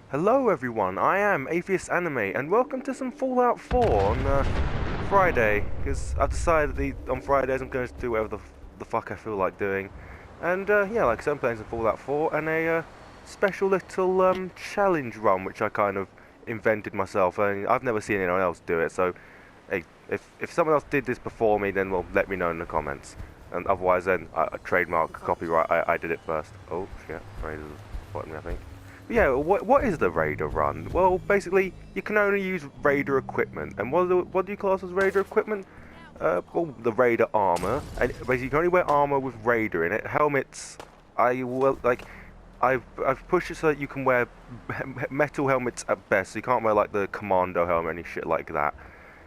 Hello everyone, I am AtheistAnime, and welcome to some Fallout 4 on Friday, because I've decided that on Fridays I'm going to do whatever the fuck I feel like doing. And yeah, like I said, I'm playing some Fallout 4, and a special little challenge run, which I kind of invented myself, and I've never seen anyone else do it, so hey, if someone else did this before me, then well, let me know in the comments. And otherwise then, trademark, copyright, I did it first. Oh shit, Raider's spotting me I think. Yeah, what is the Raider run? Well, basically, you can only use Raider equipment. And what do you class as Raider equipment? Well, the Raider armor. And basically, you can only wear armor with Raider in it. Helmets, I've pushed it so that you can wear metal helmets at best. So you can't wear like the Commando helmet or any shit like that.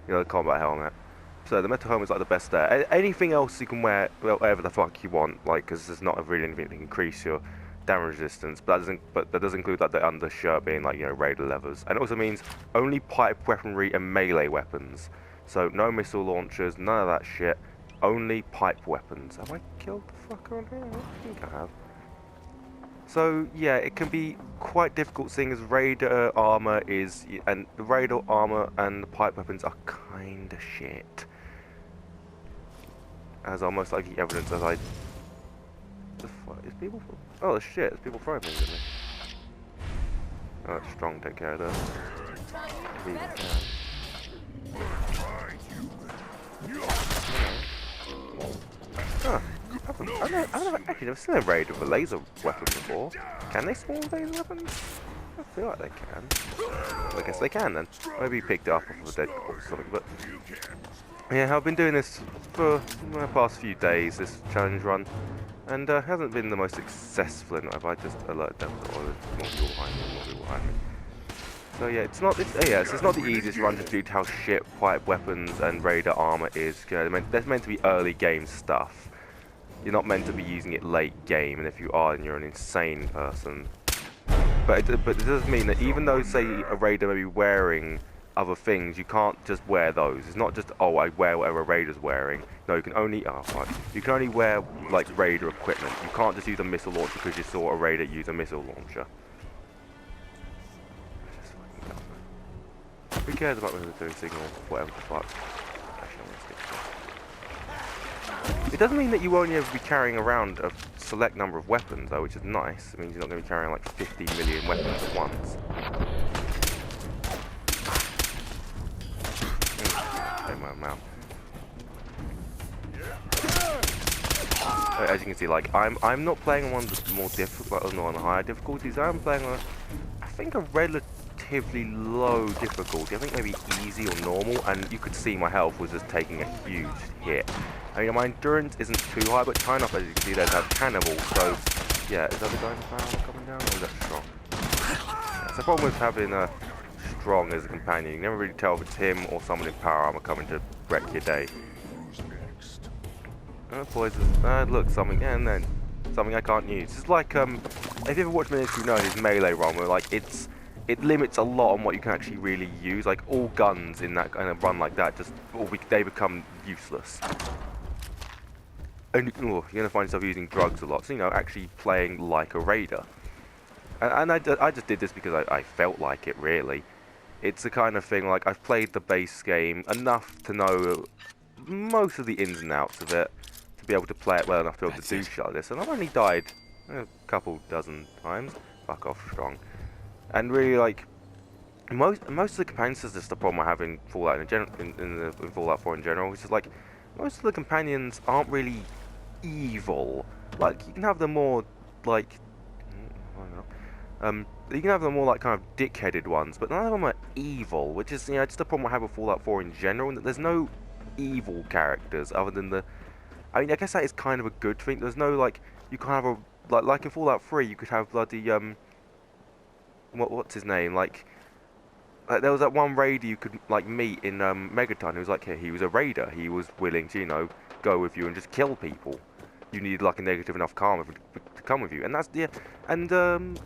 You know, the combat helmet. So the metal helmet's like the best there. Anything else you can wear, whatever the fuck you want, like, because there's not really anything to increase your damage resistance, but that does include like the undershirt being like, you know, Raider levers. And it also means only pipe weaponry and melee weapons. So no missile launchers, none of that shit. Only pipe weapons. Have I killed the fucker on here? I think I have. So yeah, it can be quite difficult seeing as Raider armor is, and the Raider armor and the pipe weapons are kinda shit. As almost like the evidence as I... The fuck is people... Oh shit, there's people throwing things at me. Oh, that's strong, take care of that. Huh. I've actually never seen a Raider with a laser weapon before. Can they spawn laser weapons? I feel like they can. Well, I guess they can then. Maybe he picked it up off of a dead corpse or something, but... Yeah, I've been doing this for the past few days, this challenge run. And hasn't been the most successful in it. I just alerted them that there's more people behind me, more people behind me. So yeah, it's not the easiest run to do to how shit pipe weapons and Raider armor is. You know, that's meant to be early game stuff. You're not meant to be using it late game, and if you are, then you're an insane person. But it does mean that even though, say, a Raider may be wearing other things, you can't just wear those. It's not just, oh, I wear whatever a Raider's wearing. No, you can only, you can only wear, like, Raider equipment. You can't just use a missile launcher because you saw a Raider use a missile launcher. Who cares about military signal, whatever the fuck? Actually, I'm gonna skip this. It doesn't mean that you won't ever be carrying around a select number of weapons, though, which is nice. It means you're not going to be carrying, like, 50 million weapons at once. My mouth. As you can see, like I'm not playing on one of the more difficult, not on the higher difficulties. I'm playing on, I think, a relatively low difficulty. I think maybe easy or normal, and you could see my health was just taking a huge hit. I mean, my endurance isn't too high, but it's high enough, as you can see, there's that cannibal. So yeah, is that the guy in the power coming down, or is that strong? Yeah, it's the problem with having a strong as a companion. You can never really tell if it's him or someone in power armor coming to wreck your day. Poison. Look, something, and then something I can't use. It's like if you ever watched Military, you know his melee run, where like it limits a lot on what you can actually really use. Like all guns in that kind of run like that, they become useless. And you're gonna find yourself using drugs a lot. So you know, actually playing like a Raider. And I just did this because I felt like it, really. It's the kind of thing, like, I've played the base game enough to know most of the ins and outs of it, to be able to play it well enough to be able to do shit like this. And I've only died a couple dozen times. Fuck off, strong. And really, like, most of the companions, is just the problem I have in Fallout in Fallout 4 in general, which is, like, most of the companions aren't really evil. Like, you can have them more, like, I don't know. You can have the more like kind of dick-headed ones, but none of them are evil, which is, you know, just a problem I have with Fallout 4 in general, that there's no evil characters other than the... I mean, I guess that is kind of a good thing. There's no, like, you can't have a... Like in Fallout 3, you could have bloody, what's his name? Like, there was that one raider you could, like, meet in, Megaton, who was like, he was a raider. He was willing to, you know, go with you and just kill people. You needed, like, a negative enough karma to come with you. And that's, yeah, and,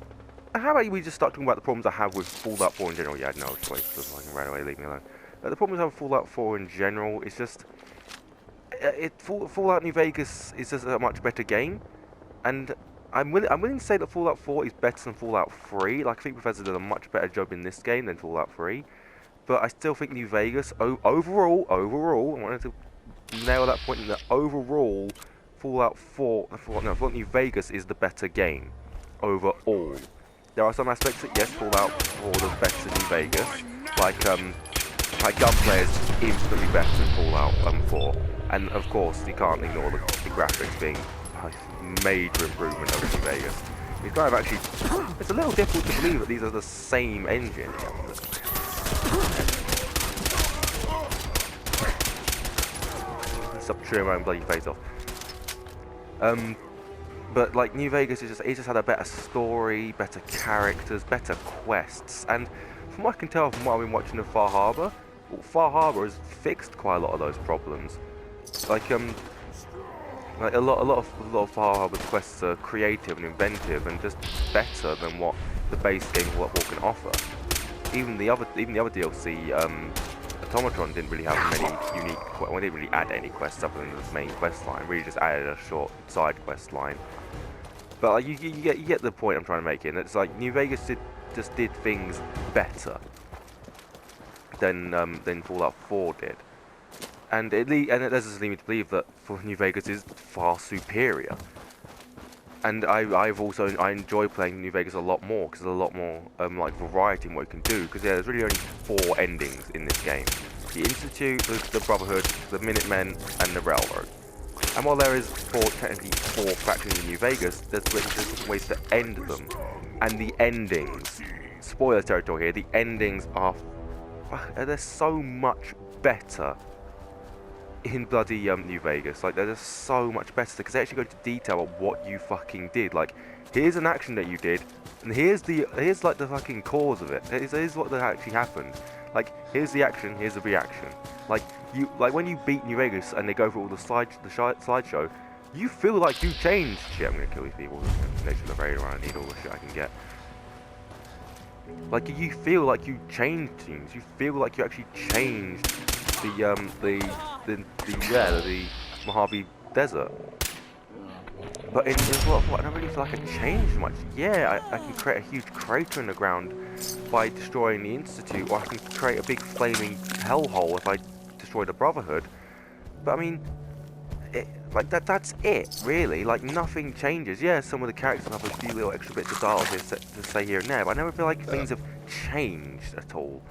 how about we just start talking about the problems I have with Fallout 4 in general? Yeah, no, just wait, just like right away, leave me alone. The problems I have with Fallout 4 in general is just... Fallout New Vegas is just a much better game, and I'm willing to say that Fallout 4 is better than Fallout 3. Like, I think Bethesda did a much better job in this game than Fallout 3. But I still think New Vegas, overall, I wanted to nail that point in that overall, Fallout New Vegas is the better game. Overall. There are some aspects that, yes, Fallout 4 does better than New Vegas. Like gunplay is infinitely better than Fallout 4. And, of course, you can't ignore the graphics being a major improvement over New Vegas. It's kind of actually, it's a little difficult to believe that these are the same engine. Stop chewing my own bloody face off. But like New Vegas it just had a better story, better characters, better quests, and from what I can tell from what I've been watching of Far Harbor, Far Harbor has fixed quite a lot of those problems. Like a lot of Far Harbor's quests are creative and inventive and just better than what the base game of Fallout 4 can offer. Even the other DLC, Automatron didn't really have many unique. Well, they didn't really add any quests other than the main quest line. Really, just added a short side quest line. But like, you get the point I'm trying to make here. And it's like New Vegas just did things better than Fallout 4 did, and it does lead me to believe that New Vegas is far superior. And I enjoy playing New Vegas a lot more because there's a lot more like variety in what you can do. Because there's really only 4 endings in this game: the Institute, the Brotherhood, the Minutemen, and the Railroad. And while there is technically 4 factions in New Vegas, there's different ways to end them. And the endings, spoiler territory here, the endings are they're so much better in bloody New Vegas. Like, they're just so much better because they actually go into detail of what you fucking did. Like, here's an action that you did, and here's like the fucking cause of it. Here's what actually happened. Like, here's the action, here's the reaction. Like when you beat New Vegas and they go through all the slideshow, you feel like you changed. Shit, I'm gonna kill these people. Next to the radar, I need all the shit I can get. Like, you feel like you changed things. You feel like you actually changed the Mojave Desert. But in Fallout 4, I don't really feel like I changed much. Yeah, I can create a huge crater in the ground by destroying the Institute, or I can create a big flaming hellhole if I destroy the Brotherhood. But I mean, that's it, really. Like, nothing changes. Yeah, some of the characters have a few little extra bits of dialogue to say here and there, but I never feel like things have changed at all.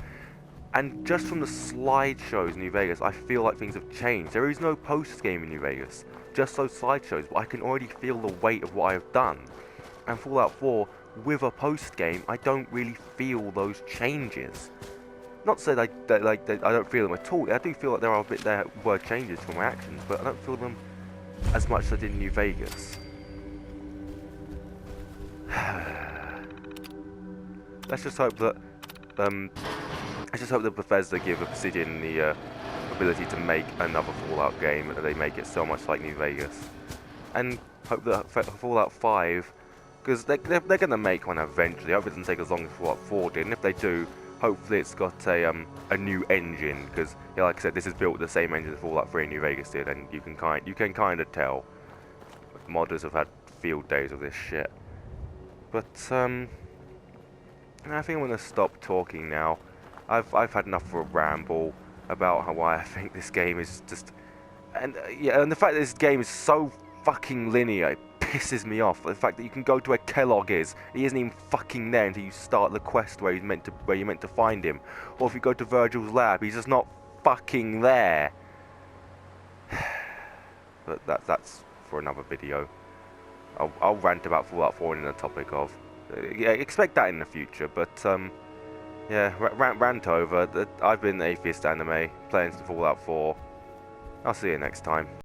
And just from the slideshows in New Vegas, I feel like things have changed. There is no post-game in New Vegas, just those slideshows, but I can already feel the weight of what I have done. And Fallout 4, with a post-game, I don't really feel those changes. Not to say that I don't feel them at all. I do feel like there were changes for my actions, but I don't feel them as much as I did in New Vegas. Let's just hope that Bethesda give Obsidian the ability to make another Fallout game, and that they make it so much like New Vegas. And hope that Fallout 5, because they're going to make one eventually. I hope it doesn't take as long as Fallout 4 did, and if they do, hopefully it's got a new engine, because yeah, like I said, this is built with the same engine that Fallout 3 and New Vegas did, and you can kind of tell. Modders have had field days of this shit. But I think I'm going to stop talking now. I've had enough of a ramble about why I think this game is just, and the fact that this game is so fucking linear, it pisses me off. The fact that you can go to where Kellogg is, he isn't even fucking there until you start the quest where you're meant to find him, or if you go to Virgil's lab, he's just not fucking there. But that's for another video. I'll rant about Fallout 4 in the topic of. Yeah, expect that in the future, but yeah, rant over. I've been AtheistAnime, playing some Fallout 4. I'll see you next time.